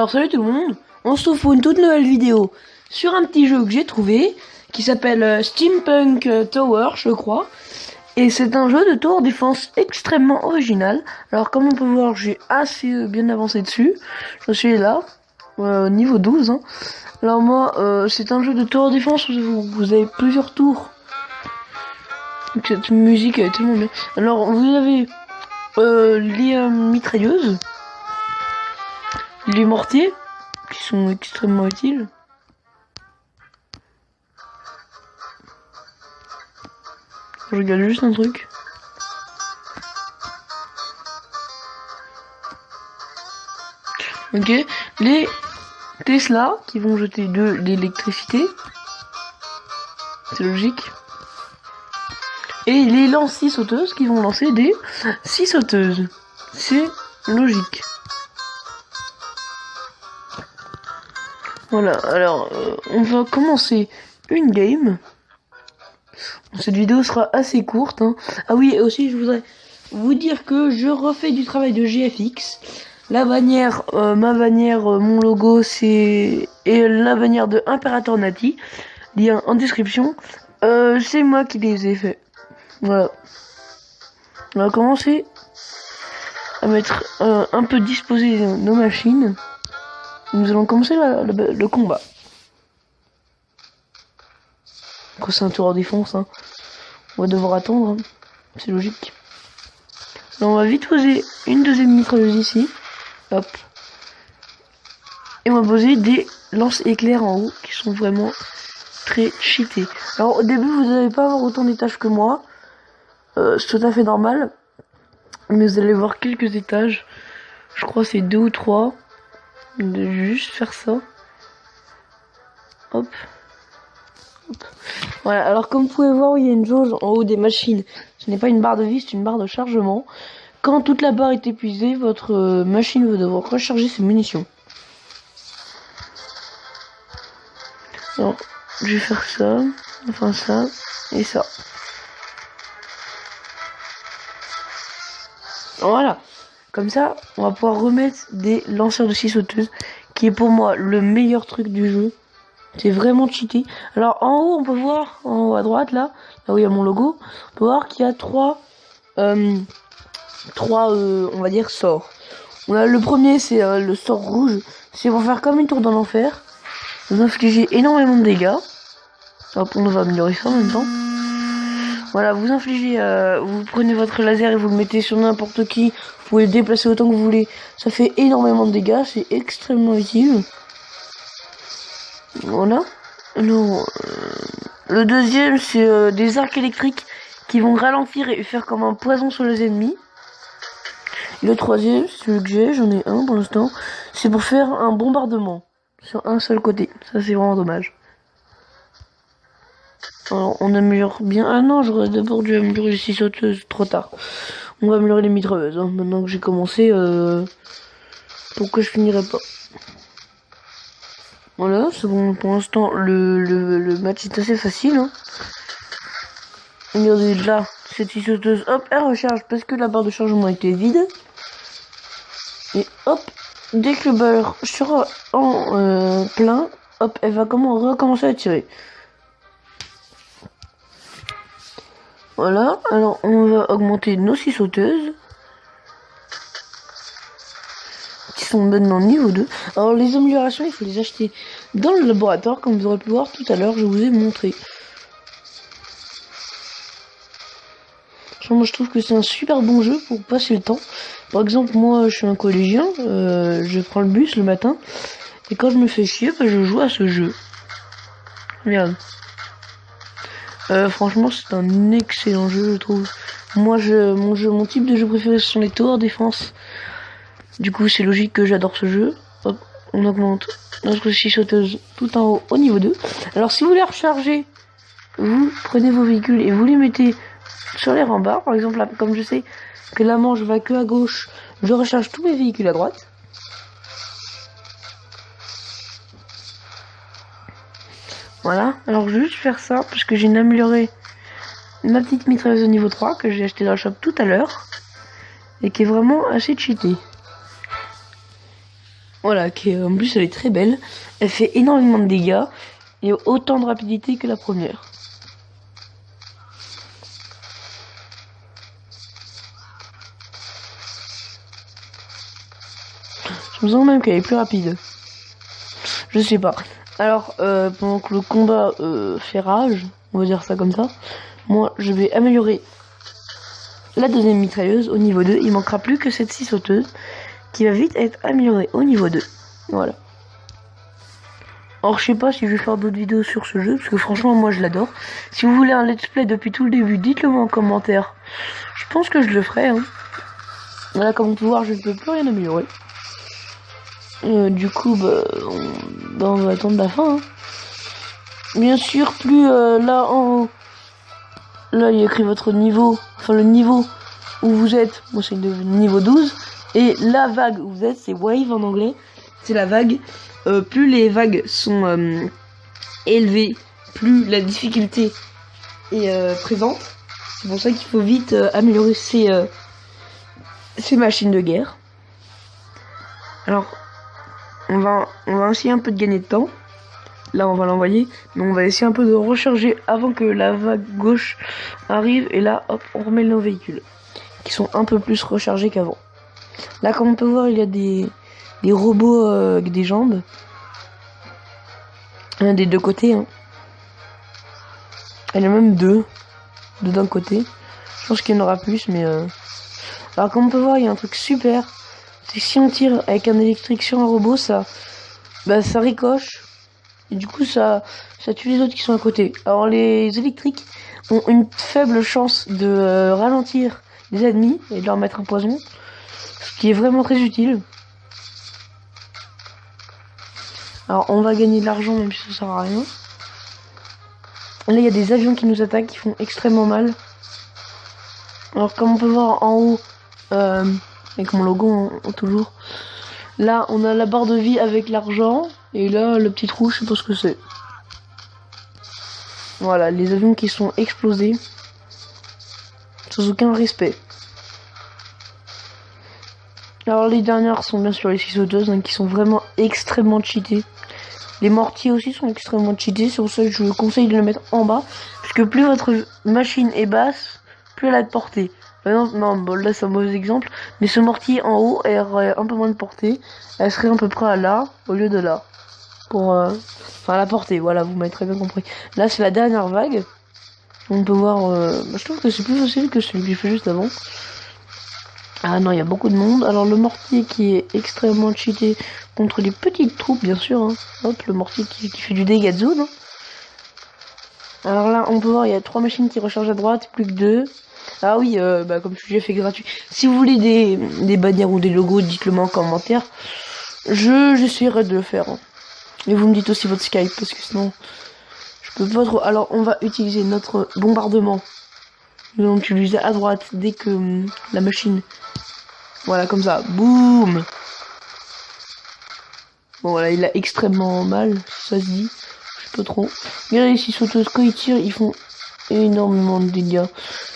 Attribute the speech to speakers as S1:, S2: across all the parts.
S1: Alors salut tout le monde, on se retrouve pour une toute nouvelle vidéo sur un petit jeu que j'ai trouvé qui s'appelle Steampunk Tower je crois. Et c'est un jeu de tour défense extrêmement original. Alors comme on peut voir, j'ai assez bien avancé dessus. Je suis là, niveau 12 hein. Alors moi, c'est un jeu de tour défense où vous avez plusieurs tours. Cette musique est tellement bien. Alors vous avez les mitrailleuses, les mortiers qui sont extrêmement utiles. Je regarde juste un truc. Ok, les Tesla qui vont jeter de l'électricité, c'est logique. Et les lance-scie sauteuses qui vont lancer des scie sauteuses, c'est logique. Voilà, alors on va commencer une game. Cette vidéo sera assez courte hein. Ah oui, et aussi je voudrais vous dire que je refais du travail de GFX. La bannière, ma bannière, mon logo c'est... Et la bannière de Imperator Nati, lien en description. C'est moi qui les ai fait. Voilà. On va commencer à mettre un peu disposer nos machines. Nous allons commencer le combat. Quand c'est un tour en défense, hein, on va devoir attendre, hein. C'est logique. Alors on va vite poser une deuxième mitrailleuse ici. Hop. Et on va poser des lance-éclairs en haut qui sont vraiment très cheatés. Alors au début vous n'allez pas avoir autant d'étages que moi. C'est tout à fait normal. Mais vous allez voir quelques étages. Je crois c'est 2 ou 3. De juste faire ça. Hop. Hop. Voilà, alors comme vous pouvez voir, il y a une jauge en haut des machines. Ce n'est pas une barre de vie, c'est une barre de chargement. Quand toute la barre est épuisée, votre machine va devoir recharger ses munitions. Alors, je vais faire ça, enfin ça, et ça. Voilà, comme ça, on va pouvoir remettre des lanceurs de scie sauteuses, qui est pour moi le meilleur truc du jeu. C'est vraiment cheaté. Alors en haut, on peut voir, en haut à droite, là où il y a mon logo, on peut voir qu'il y a trois, on va dire, sorts. On a le premier, c'est le sort rouge. C'est pour faire comme une tour dans l'enfer. Vous infligez énormément de dégâts. Hop, on va améliorer ça en même temps. Voilà, vous infligez, vous prenez votre laser et vous le mettez sur n'importe qui. Vous pouvez le déplacer autant que vous voulez. Ça fait énormément de dégâts, c'est extrêmement utile. Voilà. Non, le deuxième, c'est des arcs électriques qui vont ralentir et faire comme un poison sur les ennemis. Et le troisième, c'est celui que j'ai, j'en ai un pour l'instant. C'est pour faire un bombardement sur un seul côté. Ça, c'est vraiment dommage. Alors, on améliore bien. Ah non, j'aurais d'abord dû améliorer les scie sauteuses, trop tard. On va améliorer les mitrailleuses. Hein. Maintenant que j'ai commencé, pourquoi je finirai pas? Voilà, c'est bon, pour l'instant, le match est assez facile. Hein. Regardez là, cette scie sauteuse, hop, elle recharge parce que la barre de chargement était vide. Et hop, dès que le beurre sera en plein, hop, elle va recommencer à tirer. Voilà, alors on va augmenter nos scies sauteuses. Qui sont maintenant niveau 2. Alors les améliorations, il faut les acheter dans le laboratoire, comme vous aurez pu voir tout à l'heure, je vous ai montré. Moi je trouve que c'est un super bon jeu pour passer le temps. Par exemple, moi je suis un collégien, je prends le bus le matin, et quand je me fais chier, bah, je joue à ce jeu. Regarde. Franchement c'est un excellent jeu je trouve. Moi mon type de jeu préféré ce sont les tower défense. Du coup c'est logique que j'adore ce jeu. Hop, on augmente notre scie sauteuse tout en haut au niveau 2. Alors si vous voulez recharger, vous prenez vos véhicules et vous les mettez sur les rambards. Par exemple là, comme je sais que la manche va que à gauche, je recharge tous mes véhicules à droite. Voilà, alors je vais juste faire ça parce que j'ai amélioré ma petite mitrailleuse au niveau 3 que j'ai acheté dans le shop tout à l'heure et qui est vraiment assez cheatée. Voilà, en plus elle est très belle. Elle fait énormément de dégâts et autant de rapidité que la première. Je me sens même qu'elle est plus rapide. Je sais pas. Alors, pendant que le combat fait rage, on va dire ça comme ça, moi je vais améliorer la deuxième mitrailleuse au niveau 2. Il manquera plus que cette scie sauteuse qui va vite être améliorée au niveau 2. Voilà. Alors je sais pas si je vais faire d'autres vidéos sur ce jeu, parce que franchement moi je l'adore. Si vous voulez un let's play depuis tout le début, dites-le moi en commentaire. Je pense que je le ferai. Hein. Voilà, comme on peut voir, je ne peux plus rien améliorer. Du coup, on va attendre la fin. Hein. Bien sûr, plus là en haut, là il y a écrit votre niveau, enfin le niveau où vous êtes. Moi c'est le niveau 12. Et la vague où vous êtes, c'est wave en anglais. C'est la vague. Plus les vagues sont élevées, plus la difficulté est présente. C'est pour ça qu'il faut vite améliorer ces machines de guerre. Alors, on va essayer un peu de gagner de temps. Là, on va l'envoyer. Mais on va essayer un peu de recharger avant que la vague gauche arrive. Et là, hop, on remet nos véhicules. Qui sont un peu plus rechargés qu'avant. Là, comme on peut voir, il y a des robots avec des jambes. Des deux côtés. Hein. Il y en a même deux d'un côté. Je pense qu'il y en aura plus, mais... Alors, comme on peut voir, il y a un truc super. C'est que si on tire avec un électrique sur un robot, ça ricoche. Et du coup, ça tue les autres qui sont à côté. Alors, les électriques ont une faible chance de ralentir les ennemis et de leur mettre un poison. Ce qui est vraiment très utile. Alors, on va gagner de l'argent, même si ça sert à rien. Là, il y a des avions qui nous attaquent, qui font extrêmement mal. Alors, comme on peut voir en haut, avec mon logo toujours, là, on a la barre de vie avec l'argent. Et là, le petit trou, je sais pas ce que c'est. Voilà, les avions qui sont explosés. Sans aucun respect. Alors, les dernières sont bien sûr les scie sauteuses, hein, qui sont vraiment extrêmement cheatées. Les mortiers aussi sont extrêmement cheatés, c'est pour ça que je vous conseille de le mettre en bas. Parce que plus votre machine est basse, plus elle a de portée. Non, bon, là c'est un mauvais exemple. Mais ce mortier en haut, elle aurait un peu moins de portée. Elle serait à peu près à là, au lieu de là. Pour, enfin la portée, voilà, vous m'avez très bien compris. Là c'est la dernière vague. On peut voir, je trouve que c'est plus facile que celui que j'ai fait juste avant. Ah non, il y a beaucoup de monde. Alors le mortier qui est extrêmement cheaté contre les petites troupes, bien sûr. Hein. Hop, le mortier qui fait du dégât de zone. Hein. Alors là, on peut voir, il y a 3 machines qui rechargent à droite, plus que 2. Ah oui, comme je l'ai fait gratuit. Si vous voulez des bannières ou des logos, dites-le moi en commentaire. J'essaierai de le faire. Hein. Et vous me dites aussi votre Skype, parce que sinon, je peux pas trop. Alors, on va utiliser notre bombardement. Nous allons l'utiliser à droite dès que la machine... Voilà, comme ça. Boum. Bon, voilà, il a extrêmement mal, ça se dit. Je sais pas trop. Regardez, les scie sauteuses, quand ils tirent, ils font énormément de dégâts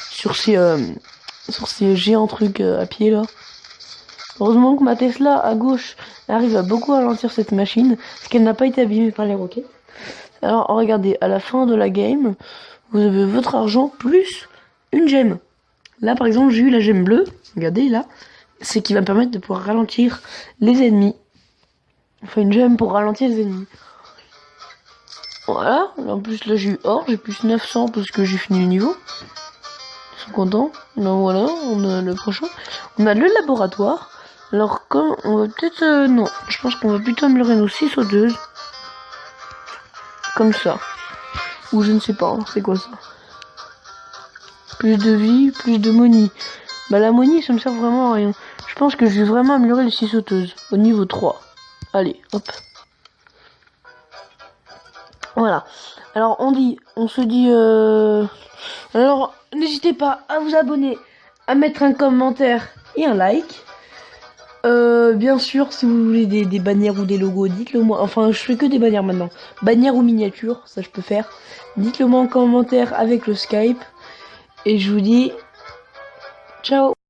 S1: sur ces géants trucs à pied, là. Heureusement que ma Tesla, à gauche, arrive à beaucoup ralentir cette machine, parce qu'elle n'a pas été abîmée par les roquettes. Alors, regardez, à la fin de la game, vous avez votre argent plus une gemme. Là, par exemple, j'ai eu la gemme bleue. Regardez, là. C'est qui va me permettre de pouvoir ralentir les ennemis. Enfin, une gemme pour ralentir les ennemis. Voilà. En plus, là, j'ai eu or. J'ai plus 900 parce que j'ai fini le niveau. Ils sont contents. Là, voilà. On a le prochain. On a le laboratoire. Alors, comme on va peut-être... non. Je pense qu'on va plutôt améliorer nos scie sauteuses. Comme ça. Ou je ne sais pas. Hein, c'est quoi ça? Plus de vie, plus de money. Bah la money ça me sert vraiment à rien. Je pense que je vais vraiment améliorer les scie sauteuses au niveau 3. Allez, hop. Voilà. Alors on se dit alors n'hésitez pas à vous abonner, à mettre un commentaire et un like. Bien sûr, si vous voulez des bannières ou des logos, dites-le moi. Enfin, je fais que des bannières maintenant. Bannières ou miniatures, ça je peux faire. Dites-le moi en commentaire avec le Skype. Et je vous dis ciao.